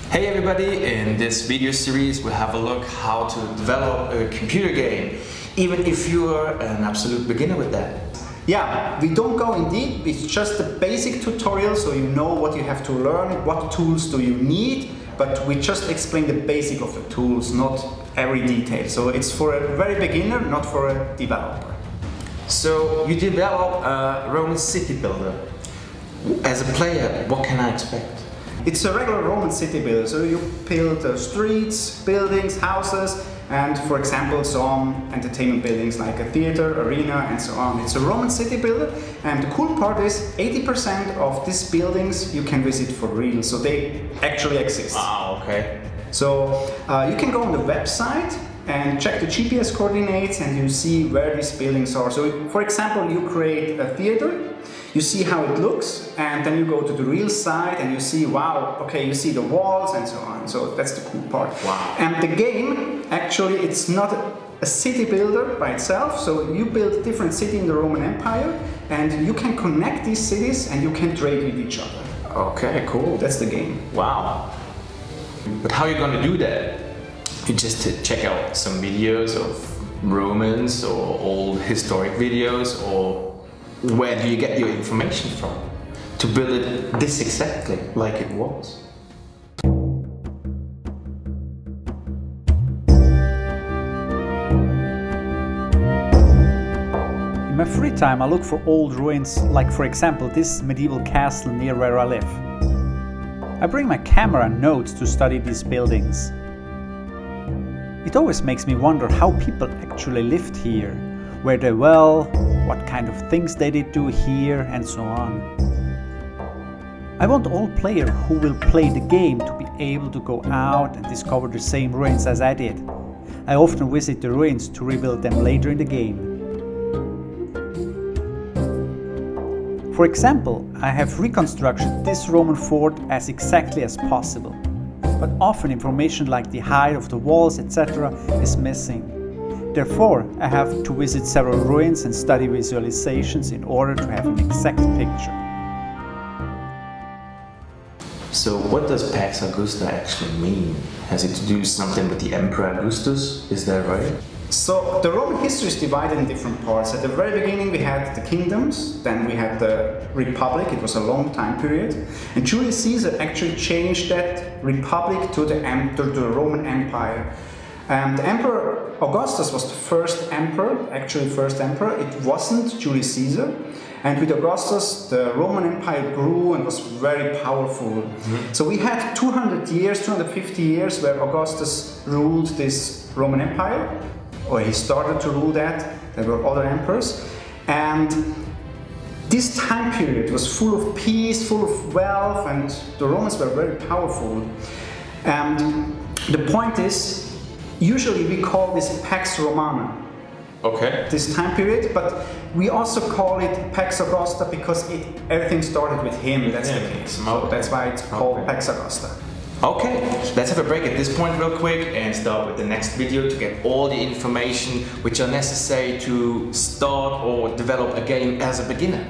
Hey everybody, in this video series we'll have a look how to develop a computer game, even if you are an absolute beginner with that. Yeah, we don't go in deep, it's just a basic tutorial so you know what you have to learn, what tools do you need, but we just explain the basic of the tools, not every detail. So it's for a very beginner, not for a developer. So you develop a Roman city builder. As a player, what can I expect? It's a regular Roman city builder, so you build streets, buildings, houses, and for example some entertainment buildings like a theater, arena, and so on. It's a Roman city builder, and the cool part is 80% of these buildings you can visit for real, so they actually exist. Wow, okay. So you can go on the website and check the GPS coordinates and you see where these buildings are. So for example, you create a theater, you see how it looks, and then you go to the real site and you see, wow, okay, you see the walls and so on. So that's the cool part. Wow. And the game, actually, it's not a city builder by itself. So you build different cities in the Roman Empire and you can connect these cities and you can trade with each other. Okay, cool. That's the game. Wow. But how are you going to do that? You just check out some videos of Romans or old historic videos, or where do you get your information from to build it this exactly like it was? In my free time I look for old ruins, like for example this medieval castle near where I live. I bring my camera and notes to study these buildings. It always makes me wonder how people actually lived here, where they well, what kind of things they did do here, and so on. I want all players who will play the game to be able to go out and discover the same ruins as I did. I often visit the ruins to rebuild them later in the game. For example, I have reconstructed this Roman fort as exactly as possible, but often information like the height of the walls, etc. is missing. Therefore, I have to visit several ruins and study visualizations in order to have an exact picture. So what does Pax Augusta actually mean? Has it to do something with the Emperor Augustus? Is that right? So the Roman history is divided in different parts. At the very beginning we had the kingdoms, then we had the Republic, it was a long time period, and Julius Caesar actually changed that Republic to the Roman Empire. And the Emperor Augustus was the first emperor, it wasn't Julius Caesar. And with Augustus, the Roman Empire grew and was very powerful. Mm-hmm. So we had 250 years where Augustus ruled this Roman Empire, or he started to rule that. There were other emperors. And this time period was full of peace, full of wealth, and the Romans were very powerful. And the point is, usually we call this Pax Romana. Okay. This time period, but we also call it Pax Augusta because everything started with him, that's the case. So that's why it's called Pax Augusta. Okay, let's have a break at this point real quick and start with the next video to get all the information which are necessary to start or develop a game as a beginner.